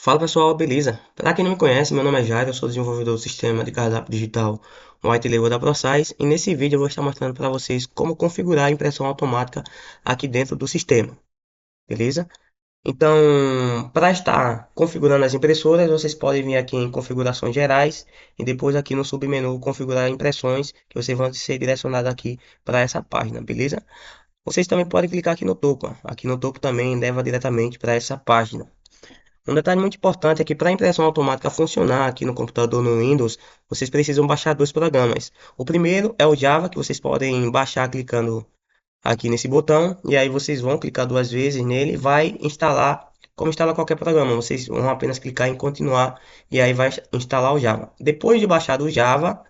Fala pessoal, beleza? Para quem não me conhece, meu nome é Jair, eu sou desenvolvedor do sistema de cardápio digital White Label da ProSize e nesse vídeo eu vou estar mostrando para vocês como configurar a impressão automática aqui dentro do sistema, beleza? Então, para estar configurando as impressoras, vocês podem vir aqui em configurações gerais e depois aqui no submenu configurar impressões, que vocês vão ser direcionados aqui para essa página, beleza? Vocês também podem clicar aqui no topo, ó. Aqui no topo também leva diretamente para essa página. Um detalhe muito importante é que para a impressão automática funcionar aqui no computador no Windows, vocês precisam baixar dois programas. O primeiro é o Java, que vocês podem baixar clicando aqui nesse botão, e aí vocês vão clicar duas vezes nele e vai instalar, como instala qualquer programa, vocês vão apenas clicar em continuar e aí vai instalar o Java. Depois de baixar o Java,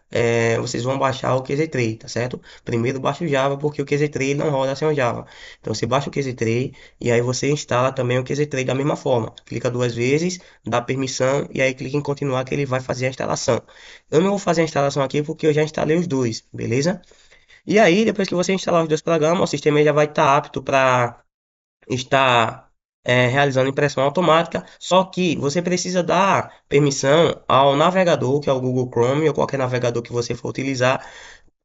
vocês vão baixar o QZ3, tá certo? Primeiro baixa o Java porque o QZ3 não roda sem o Java. Então você baixa o QZ3 e aí você instala também o QZ3 da mesma forma. Clica duas vezes, dá permissão e aí clica em continuar que ele vai fazer a instalação. Eu não vou fazer a instalação aqui porque eu já instalei os dois, beleza? E aí, depois que você instalar os dois programas, o sistema já vai estar apto para estar realizando impressão automática. Só que você precisa dar permissão ao navegador, que é o Google Chrome ou qualquer navegador que você for utilizar,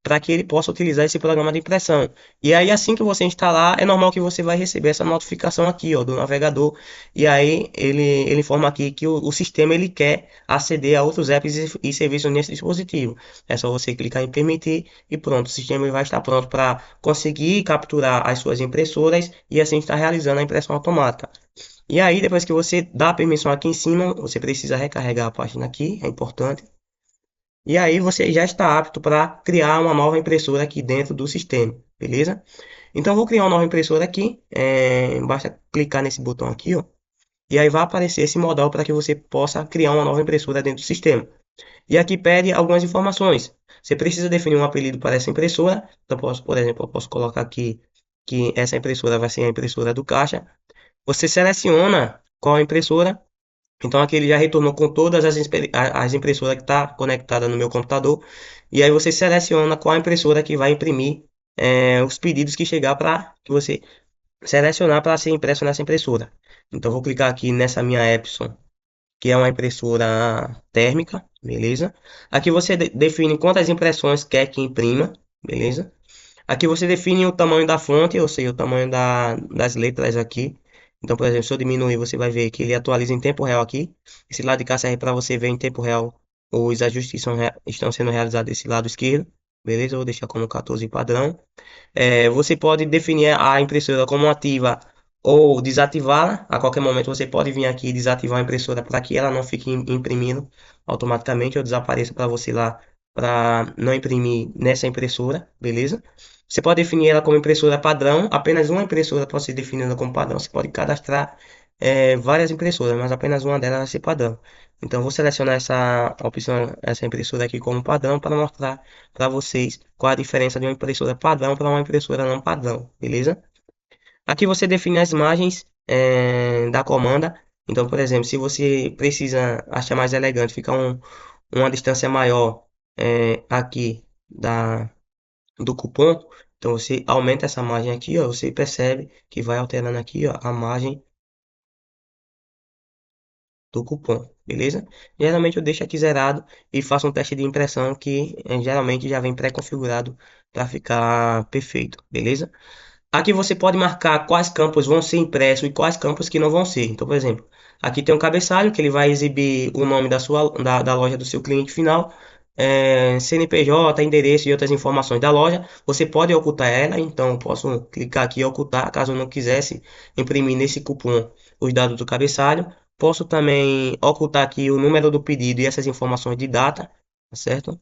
para que ele possa utilizar esse programa de impressão. E aí, assim que você instalar, é normal que você vai receber essa notificação aqui, ó, do navegador. E aí, ele informa aqui que o sistema ele quer aceder a outros apps e serviços nesse dispositivo. É só você clicar em permitir e pronto, o sistema ele vai estar pronto para conseguir capturar as suas impressoras e assim estar realizando a impressão automática. E aí, depois que você dá a permissão aqui em cima, você precisa recarregar a página aqui, é importante. E aí você já está apto para criar uma nova impressora aqui dentro do sistema, beleza? Então eu vou criar uma nova impressora aqui, basta clicar nesse botão aqui, ó, e aí vai aparecer esse modal para que você possa criar uma nova impressora dentro do sistema. E aqui pede algumas informações. Você precisa definir um apelido para essa impressora. Então, por exemplo, eu posso colocar aqui que essa impressora vai ser a impressora do caixa. Você seleciona qual a impressora, então aqui ele já retornou com todas as impressoras que está conectada no meu computador. E aí você seleciona qual impressora que vai imprimir os pedidos que chegar para que você selecionar para ser impresso nessa impressora. Então vou clicar aqui nessa minha Epson, que é uma impressora térmica, beleza? Aqui você define quantas impressões quer que imprima, beleza? Aqui você define o tamanho da fonte, ou seja, o tamanho das letras aqui. Então, por exemplo, se eu diminuir, você vai ver que ele atualiza em tempo real aqui. Esse lado de cá serve para você ver em tempo real os ajustes que estão sendo realizados desse lado esquerdo. Beleza? Eu vou deixar como 14 padrão. Você pode definir a impressora como ativa ou desativá-la. A qualquer momento você pode vir aqui e desativar a impressora para que ela não fique imprimindo automaticamente ou desapareça para você lá para não imprimir nessa impressora, beleza? Você pode definir ela como impressora padrão, apenas uma impressora pode ser definida como padrão. Você pode cadastrar várias impressoras, mas apenas uma delas vai ser padrão. Então, vou selecionar essa opção, essa impressora aqui como padrão para mostrar para vocês qual a diferença de uma impressora padrão para uma impressora não padrão, beleza? Aqui você define as imagens da comanda. Então, por exemplo, se você precisa achar mais elegante, ficar uma distância maior aqui do cupom, então você aumenta essa margem aqui, ó, você percebe que vai alterando aqui, ó, a margem do cupom, beleza? Geralmente eu deixo aqui zerado e faço um teste de impressão que geralmente já vem pré-configurado para ficar perfeito, beleza? Aqui você pode marcar quais campos vão ser impressos e quais campos que não vão ser. Então, por exemplo, aqui tem um cabeçalho que ele vai exibir o nome da loja do seu cliente final, CNPJ, endereço e outras informações da loja. Você pode ocultar ela, então eu posso clicar aqui e ocultar caso eu não quisesse imprimir nesse cupom os dados do cabeçalho. Posso também ocultar aqui o número do pedido e essas informações de data, tá certo?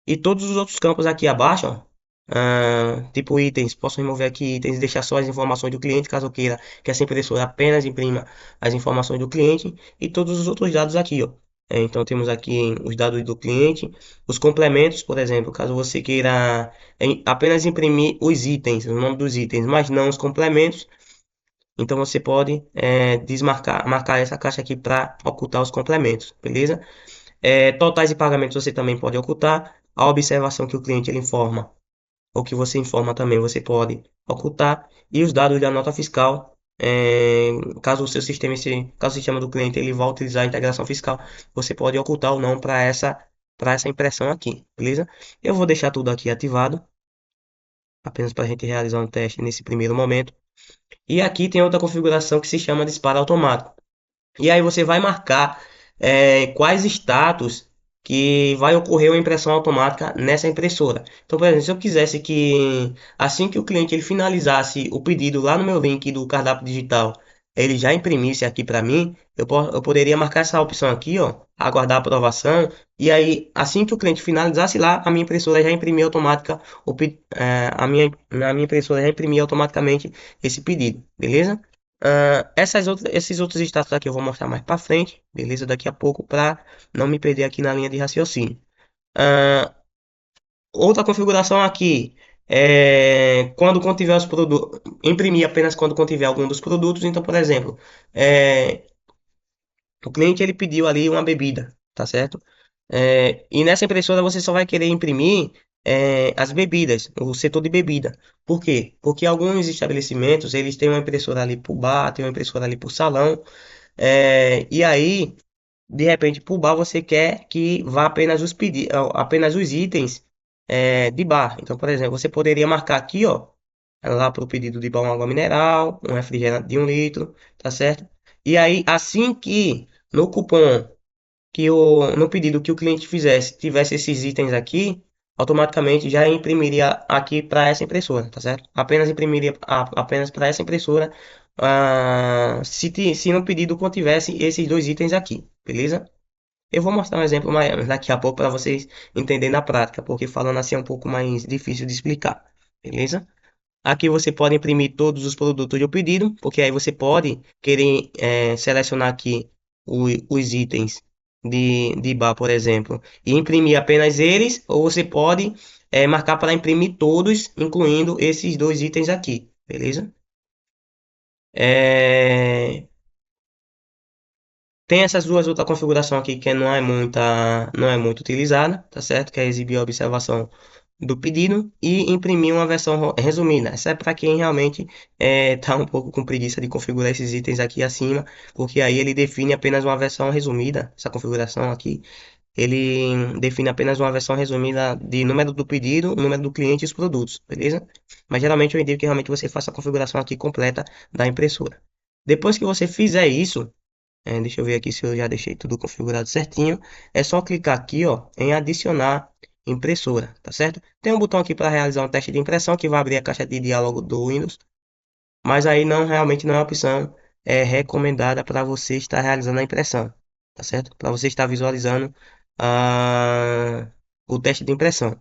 E todos os outros campos aqui abaixo, ó, tipo itens, posso remover aqui itens e deixar só as informações do cliente, caso eu queira que essa impressora apenas imprima as informações do cliente e todos os outros dados aqui, ó. Então temos aqui os dados do cliente, os complementos, por exemplo, caso você queira apenas imprimir os itens, o nome dos itens, mas não os complementos, então você pode marcar essa caixa aqui para ocultar os complementos, beleza? Totais e pagamentos você também pode ocultar. A observação que o cliente ele informa, ou que você informa também, você pode ocultar. E os dados da nota fiscal caso o seu sistema, caso o sistema do cliente ele vá utilizar a integração fiscal, você pode ocultar ou não para essa impressão aqui, beleza? Eu vou deixar tudo aqui ativado, apenas para a gente realizar um teste nesse primeiro momento. E aqui tem outra configuração que se chama disparo automático. E aí você vai marcar quais status que vai ocorrer uma impressão automática nessa impressora. Então, por exemplo, se eu quisesse que assim que o cliente ele finalizasse o pedido lá no meu link do cardápio digital, ele já imprimisse aqui para mim, eu poderia marcar essa opção aqui, ó, aguardar a aprovação. E aí, assim que o cliente finalizasse lá, a minha impressora já imprimia automática a minha impressora já imprimia automaticamente esse pedido, beleza? Esses outros status aqui eu vou mostrar mais para frente, beleza? Daqui a pouco, para não me perder aqui na linha de raciocínio. Ah, outra configuração aqui é quando contiver os produtos, imprimir apenas quando contiver algum dos produtos. Então, por exemplo, é, o cliente ele pediu ali uma bebida, tá certo? E nessa impressora você só vai querer imprimir as bebidas, o setor de bebida. Por quê? Porque alguns estabelecimentos eles têm uma impressora ali para o bar, tem uma impressora ali para o salão. E aí, de repente, por bar você quer que vá apenas apenas os itens de bar. Então, por exemplo, você poderia marcar aqui, ó, lá para o pedido de bar uma água mineral, um refrigerante de 1 litro, tá certo? E aí, assim que no cupom no pedido que o cliente fizesse tivesse esses itens aqui, automaticamente já imprimiria aqui para essa impressora, tá certo? Apenas imprimiria apenas para essa impressora, se no pedido contivesse esses dois itens aqui, beleza? Eu vou mostrar um exemplo daqui a pouco para vocês entenderem na prática, porque falando assim é um pouco mais difícil de explicar, beleza? Aqui você pode imprimir todos os produtos do pedido, porque aí você pode querer selecionar aqui os itens de bar, por exemplo, e imprimir apenas eles, ou você pode marcar para imprimir todos, incluindo esses dois itens aqui, beleza? É, Tem essas duas outras configurações aqui que não é muito utilizada, tá certo? Que é exibir a observação do pedido e imprimir uma versão resumida. Essa é para quem realmente tá um pouco com preguiça de configurar esses itens aqui acima, porque aí ele define apenas uma versão resumida. Essa configuração aqui, ele define apenas uma versão resumida de número do pedido, número do cliente e os produtos, beleza? Mas geralmente eu indico que realmente você faça a configuração aqui completa da impressora. Depois que você fizer isso, deixa eu ver aqui se eu já deixei tudo configurado certinho. É só clicar aqui, ó, em adicionar impressora, tá certo? Tem um botão aqui para realizar um teste de impressão que vai abrir a caixa de diálogo do Windows, mas aí não realmente não é uma opção recomendada para você estar realizando a impressão, tá certo? Para você estar visualizando o teste de impressão.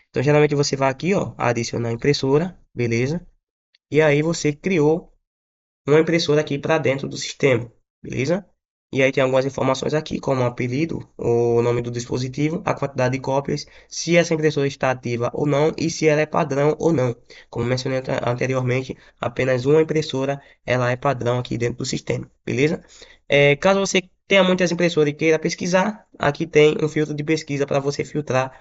Então geralmente você vai aqui, ó, adicionar impressora, beleza? E aí você criou uma impressora aqui para dentro do sistema, beleza? E aí tem algumas informações aqui, como o apelido, o nome do dispositivo, a quantidade de cópias, se essa impressora está ativa ou não e se ela é padrão ou não. Como mencionei anteriormente, apenas uma impressora ela é padrão aqui dentro do sistema, beleza? Caso você tenha muitas impressoras e queira pesquisar, aqui tem um filtro de pesquisa para você filtrar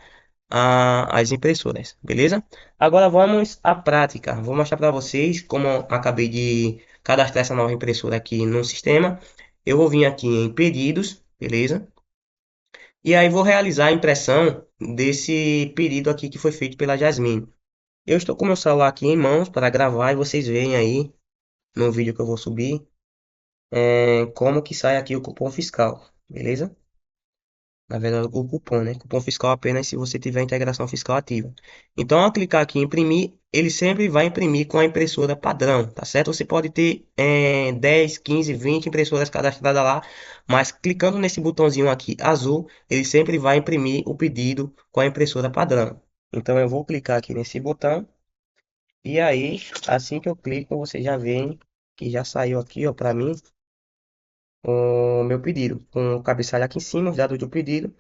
as impressoras, beleza? Agora vamos à prática. Vou mostrar para vocês como eu acabei de cadastrar essa nova impressora aqui no sistema. Eu vou vir aqui em pedidos, beleza? E aí vou realizar a impressão desse pedido aqui que foi feito pela Jasmine. Eu estou com meu celular aqui em mãos para gravar e vocês veem aí no vídeo que eu vou subir como que sai aqui o cupom fiscal, beleza? Na verdade, o cupom, né? Cupom fiscal apenas se você tiver a integração fiscal ativa. Então, ao clicar aqui em imprimir, ele sempre vai imprimir com a impressora padrão, tá certo? Você pode ter 10, 15, 20 impressoras cadastradas lá, mas clicando nesse botãozinho aqui azul, ele sempre vai imprimir o pedido com a impressora padrão. Então, eu vou clicar aqui nesse botão e aí, assim que eu clico, você já vê que já saiu aqui, ó, para mim o meu pedido, com o cabeçalho aqui em cima, os dados do pedido,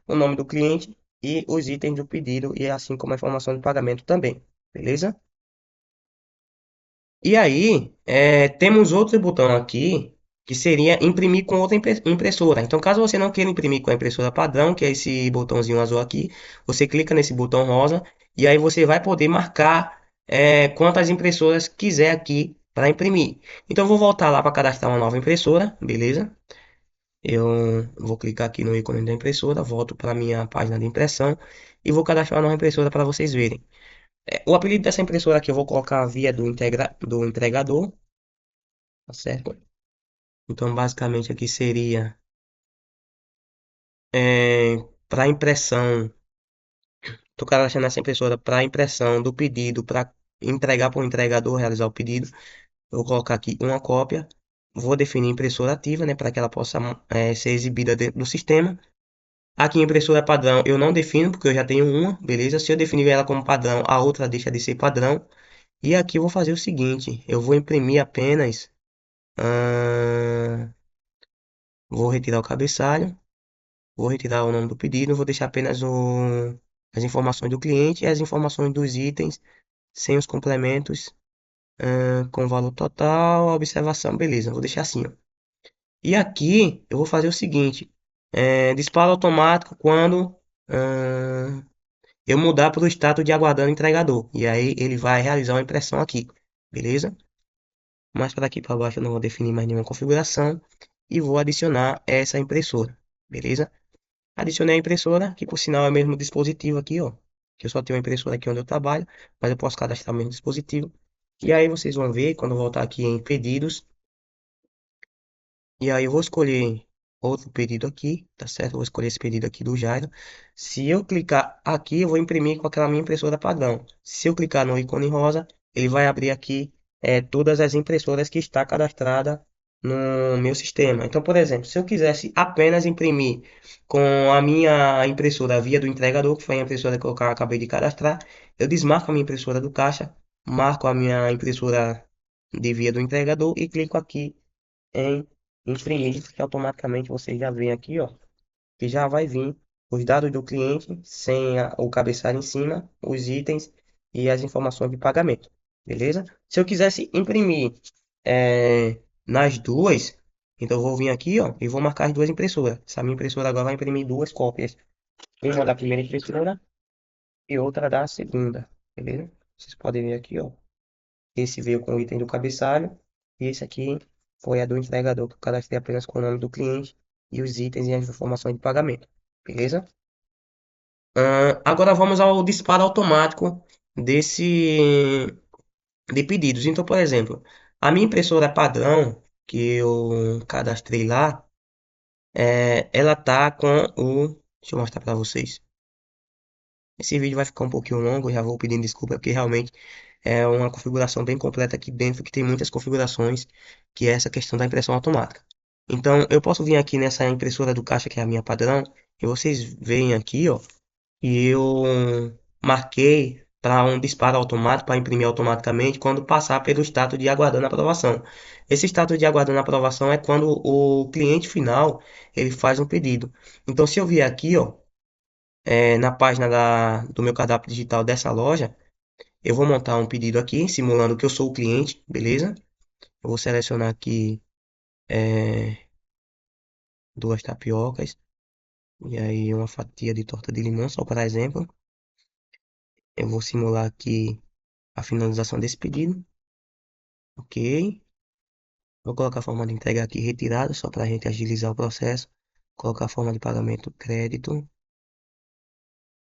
o nome do cliente e os itens do pedido, e assim como a informação de pagamento também, beleza? E aí, temos outro botão aqui, que seria imprimir com outra impressora. Então, caso você não queira imprimir com a impressora padrão, que é esse botãozinho azul aqui, você clica nesse botão rosa, e aí você vai poder marcar quantas impressoras quiser aqui para imprimir. Então eu vou voltar lá para cadastrar uma nova impressora, beleza? Eu vou clicar aqui no ícone da impressora, volto para minha página de impressão e vou cadastrar uma nova impressora para vocês verem. O apelido dessa impressora aqui eu vou colocar via do entregador, tá certo? Então basicamente aqui seria para impressão. Estou cadastrando essa impressora para impressão do pedido, para entregar para o entregador realizar o pedido. Eu vou colocar aqui uma cópia. Vou definir impressora ativa, né, para que ela possa ser exibida dentro do sistema. Aqui impressora padrão eu não defino, porque eu já tenho uma, beleza? Se eu definir ela como padrão, a outra deixa de ser padrão. E aqui eu vou fazer o seguinte, eu vou imprimir apenas, vou retirar o cabeçalho, vou retirar o nome do pedido, vou deixar apenas as informações do cliente e as informações dos itens, sem os complementos, com valor total, observação, beleza, vou deixar assim, ó. E aqui eu vou fazer o seguinte, disparo automático quando eu mudar para o status de aguardando entregador. E aí ele vai realizar uma impressão aqui, beleza? Mais para aqui para baixo eu não vou definir mais nenhuma configuração e vou adicionar essa impressora, beleza? Adicionei a impressora, que por sinal é o mesmo dispositivo aqui, ó. Que eu só tenho uma impressora aqui onde eu trabalho, mas eu posso cadastrar o mesmo dispositivo. E aí vocês vão ver quando eu voltar aqui em pedidos, e aí eu vou escolher outro pedido aqui, tá certo? Eu vou escolher esse pedido aqui do Jairo. Se eu clicar aqui, eu vou imprimir com aquela minha impressora padrão. Se eu clicar no ícone rosa, ele vai abrir aqui todas as impressoras que está cadastrada no meu sistema. Então, por exemplo, se eu quisesse apenas imprimir com a minha impressora via do entregador, que foi a impressora que eu acabei de cadastrar, eu desmarco a minha impressora do caixa, marco a minha impressora de via do entregador e clico aqui em imprimir, que automaticamente você já vem aqui, ó, que já vai vir os dados do cliente sem o cabeçalho em cima, os itens e as informações de pagamento, beleza? Se eu quisesse imprimir nas duas, então eu vou vir aqui, ó, e vou marcar as duas impressoras. Essa minha impressora agora vai imprimir duas cópias, uma da primeira impressora e outra da segunda, beleza? Vocês podem ver aqui, ó. Esse veio com o item do cabeçalho. E esse aqui foi a do entregador, que eu cadastrei apenas com o nome do cliente e os itens e as informações de pagamento. Beleza? Agora vamos ao disparo automático de pedidos. Então, por exemplo, a minha impressora padrão que eu cadastrei lá, ela tá com o. Deixa eu mostrar para vocês. Esse vídeo vai ficar um pouquinho longo, já vou pedindo desculpa, porque realmente é uma configuração bem completa aqui dentro, que tem muitas configurações, que é essa questão da impressão automática. Então, eu posso vir aqui nessa impressora do caixa, que é a minha padrão, e vocês veem aqui, ó, que eu marquei para um disparo automático, para imprimir automaticamente, quando passar pelo status de aguardando aprovação. Esse status de aguardando aprovação é quando o cliente final, ele faz um pedido. Então, se eu vier aqui, ó, na página do meu cadastro digital dessa loja, eu vou montar um pedido aqui, simulando que eu sou o cliente, beleza? Eu vou selecionar aqui é, duas tapiocas e aí uma fatia de torta de limão, só para exemplo. Eu vou simular aqui a finalização desse pedido, ok? Vou colocar a forma de entrega aqui retirada, só para a gente agilizar o processo. Colocar a forma de pagamento crédito,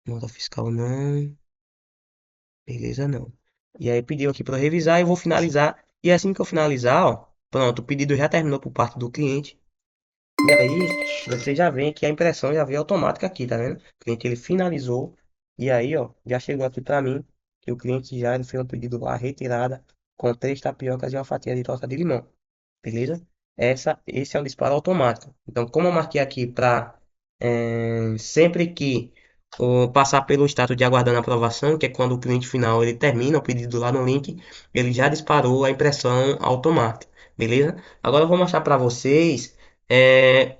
nota fiscal não, beleza não. E aí pediu aqui para revisar e eu vou finalizar. E assim que eu finalizar, ó, pronto, o pedido já terminou por parte do cliente. E aí, você já vê que a impressão já veio automática aqui, tá vendo? O cliente ele finalizou e aí, ó, já chegou aqui para mim que o cliente já ele fez um pedido lá retirada com três tapiocas e uma fatia de torta de limão, beleza? Esse é um disparo automático. Então, como eu marquei aqui para sempre que passar pelo status de aguardando aprovação, que é quando o cliente final ele termina o pedido lá no link, ele já disparou a impressão automática, beleza? Agora eu vou mostrar para vocês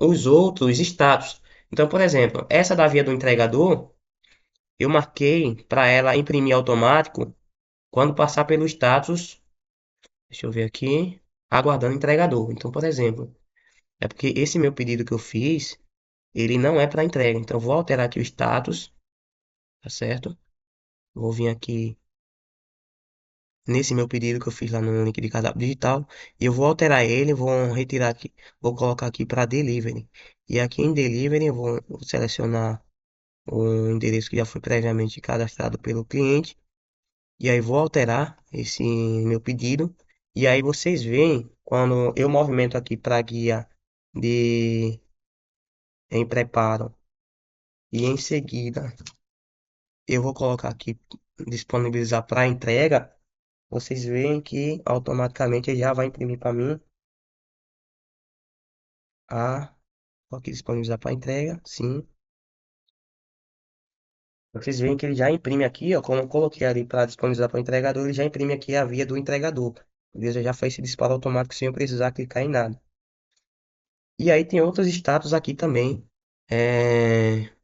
os outros status. Então, por exemplo, essa da via do entregador, eu marquei para ela imprimir automático quando passar pelo status, deixa eu ver aqui, aguardando entregador. Então, por exemplo, é porque esse meu pedido que eu fiz, ele não é para entrega. Então, eu vou alterar aqui o status, tá certo? Vou vir aqui nesse meu pedido que eu fiz lá no link de cardápio digital. E eu vou alterar ele, vou retirar aqui, vou colocar aqui para delivery. E aqui em delivery eu vou selecionar o endereço que já foi previamente cadastrado pelo cliente. E aí vou alterar esse meu pedido. E aí vocês veem quando eu movimento aqui para guia de em preparo e em seguida eu vou colocar aqui disponibilizar para entrega. Vocês veem que automaticamente ele já vai imprimir para mim a vou aqui disponibilizar para entrega, sim. Vocês veem que ele já imprime aqui, ó, como eu coloquei ali para disponibilizar para o entregador, ele já imprime aqui a via do entregador. Beleza? Já faz esse disparo automático sem eu precisar clicar em nada. E aí tem outros status aqui também, é,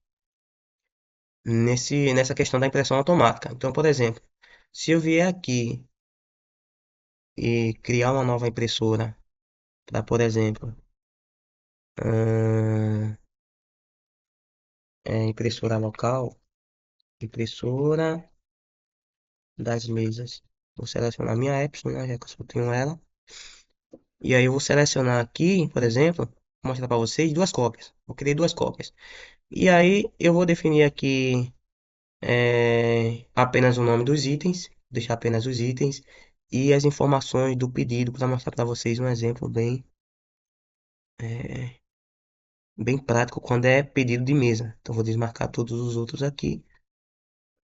nessa questão da impressão automática. Então, por exemplo, se eu vier aqui e criar uma nova impressora para, por exemplo, ahn, impressora local, impressora das mesas. Vou selecionar minha Epson, né, já que eu só tenho ela. E aí eu vou selecionar aqui, por exemplo, vou mostrar para vocês duas cópias. Eu criei duas cópias. E aí eu vou definir aqui apenas o nome dos itens, deixar apenas os itens e as informações do pedido para mostrar para vocês um exemplo é, bem prático quando é pedido de mesa. Então vou desmarcar todos os outros aqui.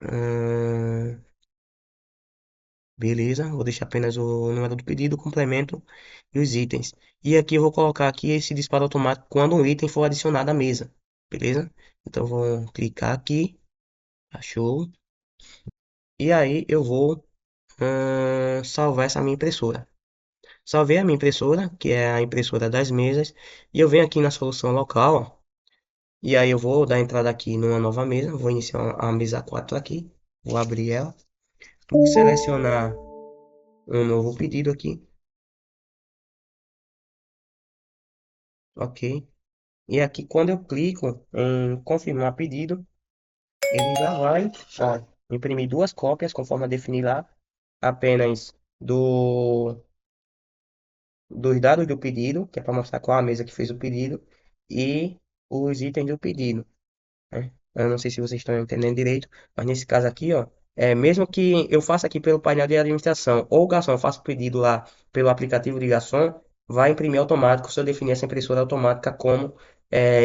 Hum, beleza, vou deixar apenas o número do pedido, o complemento e os itens. E aqui eu vou colocar aqui esse disparo automático quando um item for adicionado à mesa. Beleza? Então vou clicar aqui, achou. E aí eu vou salvar essa minha impressora. Salvei a minha impressora, que é a impressora das mesas, e eu venho aqui na solução local, ó, e aí eu vou dar entrada aqui numa nova mesa, vou iniciar a mesa 4 aqui, vou abrir ela, vou selecionar um novo pedido aqui, ok, e aqui quando eu clico em confirmar pedido, ele já vai, ó, imprimir duas cópias, conforme eu defini lá, apenas dos dados do pedido, que é para mostrar qual a mesa que fez o pedido, e os itens do pedido, né? Eu não sei se vocês estão entendendo direito, mas nesse caso aqui, ó, mesmo que eu faça aqui pelo painel de administração ou o garçom faça o pedido lá pelo aplicativo de garçom, vai imprimir automático se eu definir essa impressora automática como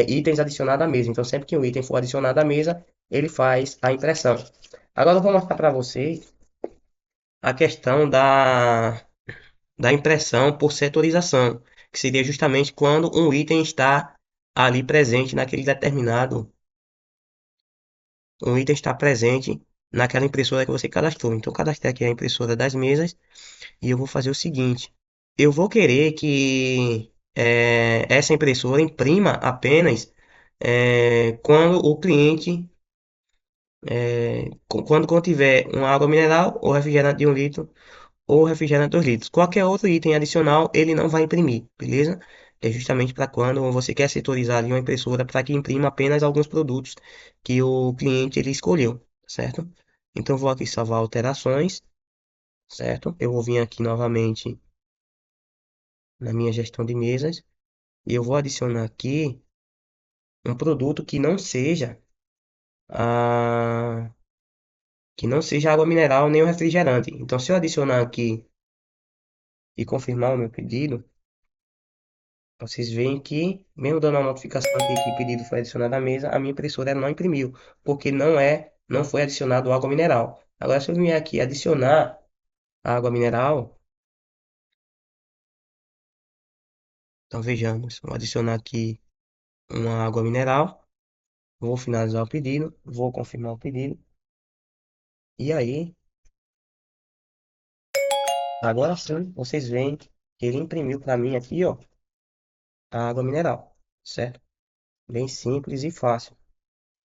itens adicionados à mesa. Então, sempre que um item for adicionado à mesa, ele faz a impressão. Agora eu vou mostrar para vocês a questão da impressão por setorização, que seria justamente quando um item está ali presente naquele determinado um item está presente naquela impressora que você cadastrou. Então, eu cadastrei aqui a impressora das mesas e eu vou fazer o seguinte: eu vou querer que essa impressora imprima apenas quando o cliente, quando contiver uma água mineral ou refrigerante de 1 litro ou refrigerante 2 litros. Qualquer outro item adicional ele não vai imprimir, beleza? É justamente para quando você quer setorizar ali uma impressora para que imprima apenas alguns produtos que o cliente ele escolheu, certo? Então vou aqui salvar alterações, certo? Eu vou vir aqui novamente na minha gestão de mesas e eu vou adicionar aqui um produto a que não seja água mineral nem o refrigerante. Então se eu adicionar aqui e confirmar o meu pedido, vocês veem que, mesmo dando a notificação aqui que o pedido foi adicionado à mesa, a minha impressora não imprimiu, porque não foi adicionado água mineral. Agora, se eu vier aqui adicionar água mineral, então vejamos, vou adicionar aqui uma água mineral, vou finalizar o pedido, vou confirmar o pedido, e aí, agora sim, vocês veem que ele imprimiu para mim aqui, ó, a água mineral, certo? Bem simples e fácil.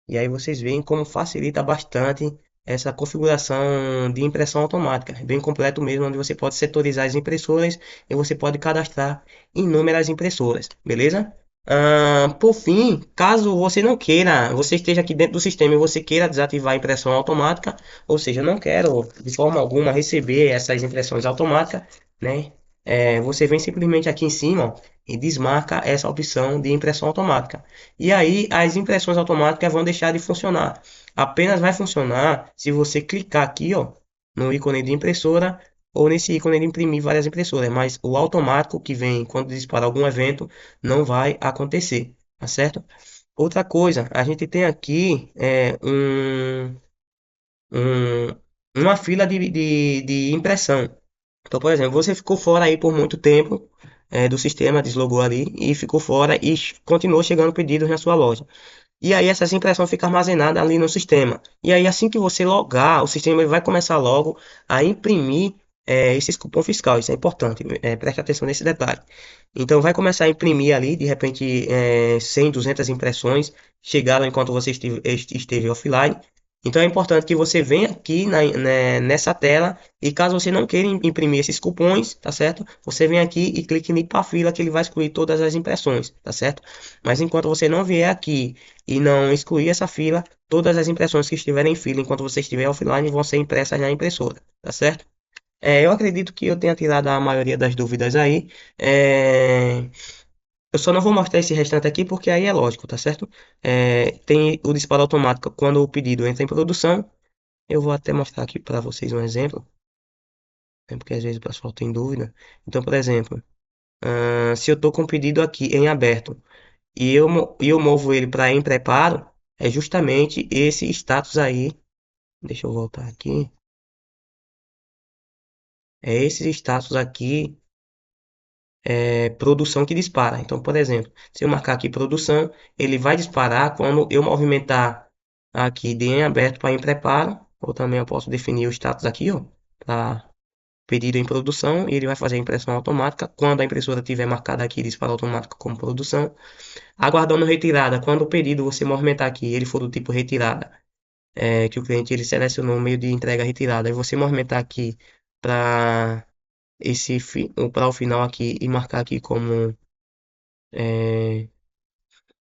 E aí vocês veem como facilita bastante essa configuração de impressão automática. É bem completo mesmo, onde você pode setorizar as impressoras e você pode cadastrar inúmeras impressoras, beleza? Por fim, caso você não queira, você esteja aqui dentro do sistema e você queira desativar a impressão automática, ou seja, não quero de forma alguma receber essas impressões automáticas, né? Você vem simplesmente aqui em cima, ó, e desmarca essa opção de impressão automática. E aí as impressões automáticas vão deixar de funcionar. Apenas vai funcionar se você clicar aqui, ó, no ícone de impressora ou nesse ícone de imprimir várias impressoras, mas o automático que vem quando dispara algum evento não vai acontecer, tá certo? Outra coisa, a gente tem aqui um- uma fila de impressão. Então, por exemplo, você ficou fora aí por muito tempo do sistema, deslogou ali e ficou fora e continuou chegando pedidos na sua loja. E aí essas impressões ficam armazenadas ali no sistema. E aí assim que você logar, o sistema ele vai começar logo a imprimir esses cupons fiscais. Isso é importante, preste atenção nesse detalhe. Então vai começar a imprimir ali, de repente 100, 200 impressões chegaram enquanto você esteve offline. Então é importante que você venha aqui nessa tela e caso você não queira imprimir esses cupons, tá certo? Você vem aqui e clique em ir para a fila que ele vai excluir todas as impressões, tá certo? Mas enquanto você não vier aqui e não excluir essa fila, todas as impressões que estiverem em fila enquanto você estiver offline vão ser impressas na impressora, tá certo? Eu acredito que eu tenha tirado a maioria das dúvidas aí. Eu só não vou mostrar esse restante aqui porque aí é lógico, tá certo? Tem o disparo automático quando o pedido entra em produção. Eu vou até mostrar aqui para vocês um exemplo, né, porque às vezes o pessoal tem dúvida. Então, por exemplo, se eu estou com o pedido aqui em aberto e eu movo ele para em preparo, é justamente esse status aí. Deixa eu voltar aqui. É esse status aqui, produção que dispara. Então, por exemplo, se eu marcar aqui produção, ele vai disparar quando eu movimentar aqui de em aberto para em preparo. Ou também eu posso definir o status aqui, ó, para pedido em produção, e ele vai fazer a impressão automática. Quando a impressora tiver marcada aqui disparo automático como produção, aguardando retirada. Quando o pedido você movimentar aqui, ele for do tipo retirada, que o cliente ele selecionou o meio de entrega retirada, e você movimentar aqui para para o final aqui e marcar aqui como é,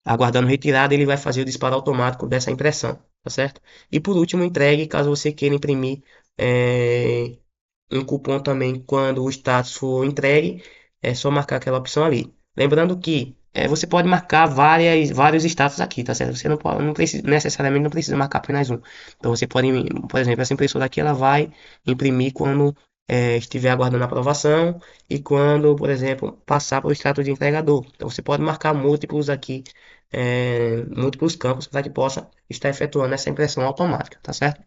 aguardando retirada, ele vai fazer o disparo automático dessa impressão, tá certo? E por último, entregue, caso você queira imprimir é, um cupom também quando o status for entregue, é só marcar aquela opção ali. Lembrando que você pode marcar vários status aqui, tá certo? Você não precisa, necessariamente não precisa marcar apenas um. Então você pode, por exemplo, essa impressora aqui ela vai imprimir quando estiver aguardando a aprovação e quando, por exemplo, passar para o status de entregador. Então você pode marcar múltiplos aqui, múltiplos campos para que possa estar efetuando essa impressão automática, tá certo?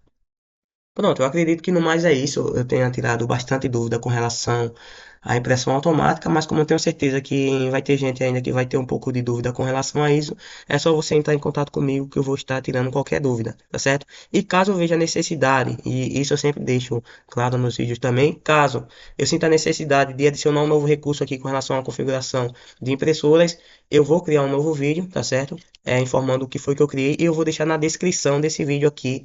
Pronto, eu acredito que no mais é isso. Eu tenha tirado bastante dúvida com relação à impressão automática, mas como eu tenho certeza que vai ter gente ainda que vai ter um pouco de dúvida com relação a isso, é só você entrar em contato comigo que eu vou estar tirando qualquer dúvida, tá certo? E caso eu veja necessidade, e isso eu sempre deixo claro nos vídeos também, caso eu sinta a necessidade de adicionar um novo recurso aqui com relação à configuração de impressoras, eu vou criar um novo vídeo, tá certo? Informando o que foi que eu criei e eu vou deixar na descrição desse vídeo aqui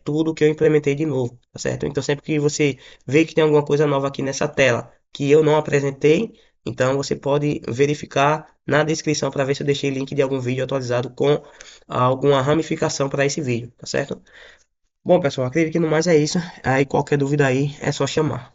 tudo que eu implementei de novo, tá certo? Então sempre que você vê que tem alguma coisa nova aqui nessa tela que eu não apresentei, então você pode verificar na descrição para ver se eu deixei link de algum vídeo atualizado com alguma ramificação para esse vídeo, tá certo? Bom, pessoal, acredito que no mais é isso. Aí qualquer dúvida aí é só chamar.